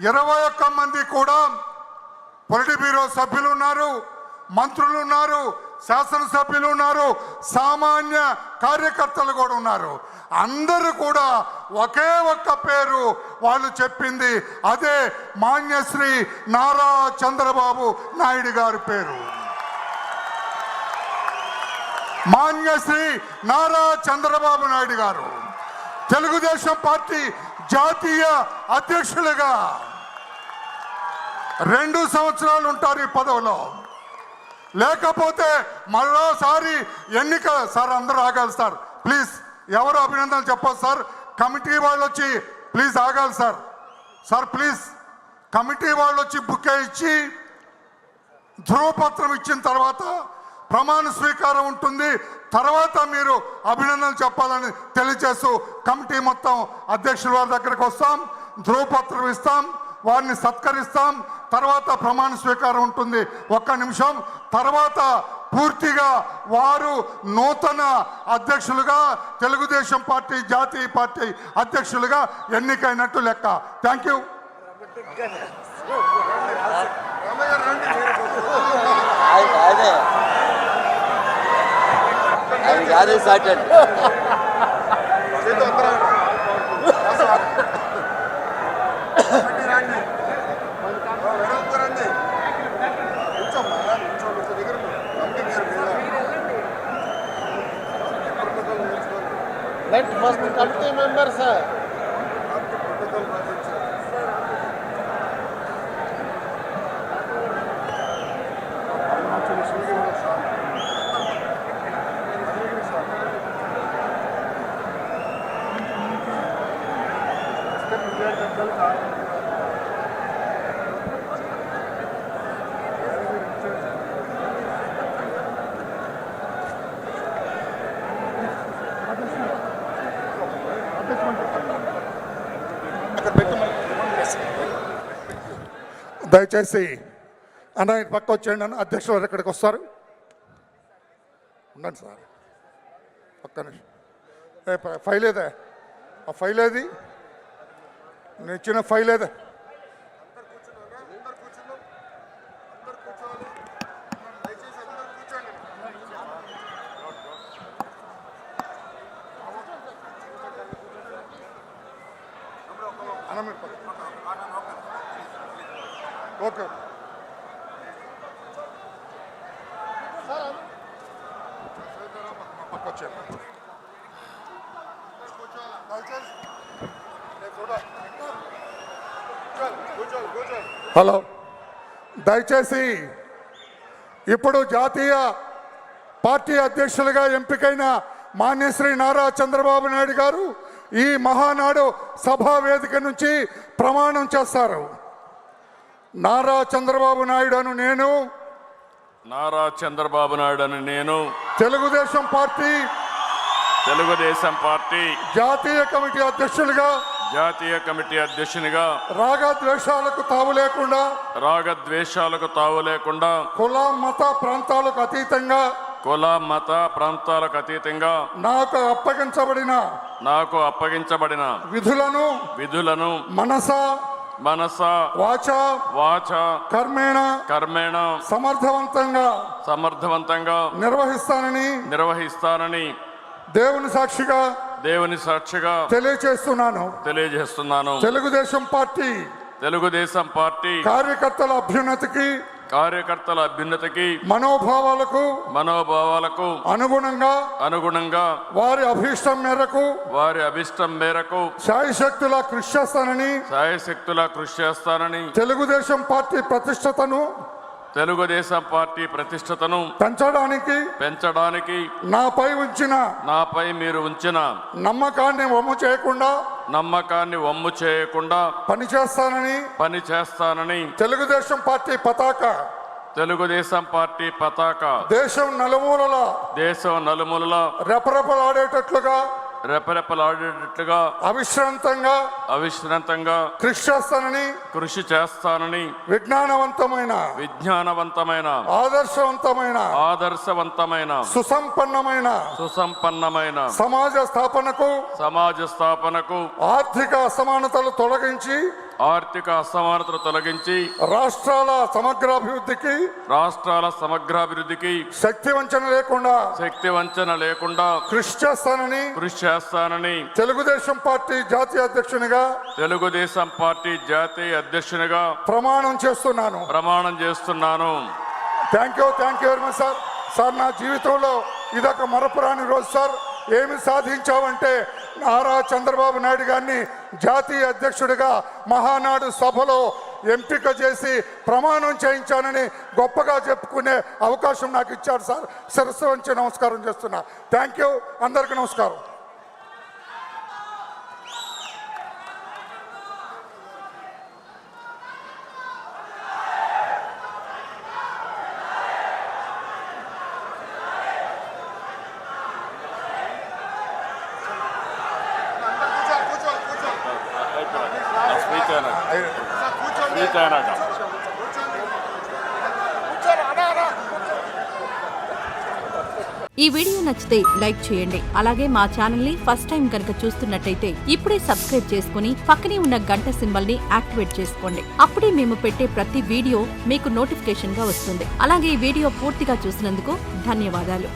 21 మంది కూడా పొలిటి బ్యూరో సభ్యులు ఉన్నారు, మంత్రులు ఉన్నారు, శాసనసభ్యులు ఉన్నారు, సామాన్య కార్యకర్తలు కూడా ఉన్నారు. అందరూ కూడా ఒకే ఒక్క పేరు వాళ్ళు చెప్పింది, అదే మాన్యశ్రీ నారా చంద్రబాబు నాయుడు గారి పేరు. మాన్యశ్రీ నారా చంద్రబాబు నాయుడు గారు తెలుగుదేశం పార్టీ జాతీయ అధ్యక్షులుగా 2 సంవత్సరాలు ఉంటారు ఈ పదవిలో. లేకపోతే మరోసారి ఎన్నిక. సార్ అందరూ ఆగాలి సార్, ప్లీజ్. ఎవరు అభినందనలు చెప్పదు సార్. కమిటీ వాళ్ళు వచ్చి ప్లీజ్ ఆగాలి సార్. సార్ ప్లీజ్, కమిటీ వాళ్ళు వచ్చి బుకే ఇచ్చి ధృవపత్రం ఇచ్చిన తర్వాత ప్రమాణ స్వీకారం ఉంటుంది. తర్వాత మీరు అభినందనలు చెప్పాలని తెలియజేస్తూ కమిటీ మొత్తం అధ్యక్షుల వారి దగ్గరకు వస్తాం, ధృవపత్రం ఇస్తాం, వారిని సత్కరిస్తాం. తర్వాత ప్రమాణ స్వీకారం ఉంటుంది. 1 నిమిషం తర్వాత పూర్తిగా వారు నూతన అధ్యక్షులుగా తెలుగుదేశం పార్టీ జాతీయ పార్టీ అధ్యక్షులుగా ఎన్నికైనట్టు లెక్క. Thank you. Let first committee members, sir. దయచేసి అన్న పక్క వచ్చేయండి అన్న. అధ్యక్షులు వారు ఎక్కడికి వస్తారు? ఉండండి సార్, ఒక్క నిమిషం. ఫైల్ ఏదే? ఆ ఫైల్ ఏది? నేను ఇచ్చిన ఫైల్ ఏదే? అన్న మీరు ఓకే. హలో, దయచేసి ఇప్పుడు జాతీయ పార్టీ అధ్యక్షులుగా ఎంపికైన మాన్యశ్రీ నారా చంద్రబాబు నాయుడు గారు ఈ మహానాడు సభా వేదిక నుంచి ప్రమాణం చేస్తారు. నారా చంద్రబాబు నాయుడు అను నేను, నారా చంద్రబాబు నాయుడు అని నేను తెలుగుదేశం పార్టీ జాతీయ కమిటీ అధ్యక్షునిగా రాగద్వేషాలకు తావు లేకుండా కుల మత ప్రాంతాలకు అతీతంగా నాకు అప్పగించబడిన విధులను మనస వాచ కర్మేణ సమర్థవంతంగా నిర్వహిస్తానని దేవుని సాక్షిగా తెలియజేస్తున్నాను. తెలుగుదేశం పార్టీ కార్యకర్తల అభ్యున్నతికి మనోభావాలకు అనుగుణంగా వారి అభీష్టం మేరకు శాయశక్తుల కృషి చేస్తానని తెలుగుదేశం పార్టీ ప్రతిష్టతను పెంచడానికి నాపై మీరు ఉంచిన నమ్మకాన్ని వమ్ము చేయకుండా పనిచేస్తానని తెలుగుదేశం పార్టీ పతాక దేశం నలుమూలల రెపరెపలాడేటట్లుగా అవిశ్రాంతంగా కృషి చేస్తానని విజ్ఞానవంతమైన ఆదర్శవంతమైన సుసంపన్నమైన సమాజ స్థాపనకు ఆర్థిక అసమానతలు తొలగించి ఆర్థిక అసమానతలు తొలగించి రాష్ట్రాల సమగ్రాభివృద్ధికి శక్తి వంచన లేకుండా కృషి చేస్తానని తెలుగుదేశం పార్టీ జాతీయ అధ్యక్షునిగా ప్రమాణం చేస్తున్నాను. Thank you very much sir. Sir, నా జీవితంలో ఇదొక మరపురాని రోజు సార్. ఏమి సాధించావంటే నారా చంద్రబాబు నాయుడు గారిని జాతీయ అధ్యక్షుడిగా మహానాడు సభలో ఎంపిక చేసి ప్రమాణం చేయించానని గొప్పగా చెప్పుకునే అవకాశం నాకు ఇచ్చారు సార్. శిరస్సు వంచి నమస్కారం చేస్తున్నా. Thank you. అందరికీ నమస్కారం. ఈ వీడియో నచ్చితే లైక్ చేయండి. అలాగే మా ఛానల్ ని ఫస్ట్ టైం కనుక చూస్తున్నట్టయితే ఇప్పుడే సబ్స్క్రైబ్ చేసుకుని పక్కనే ఉన్న గంట సింబల్ ని యాక్టివేట్ చేసుకోండి. అప్పుడే మేము పెట్టే ప్రతి వీడియో మీకు నోటిఫికేషన్ గా వస్తుంది. అలాగే ఈ వీడియో పూర్తిగా చూసినందుకు ధన్యవాదాలు.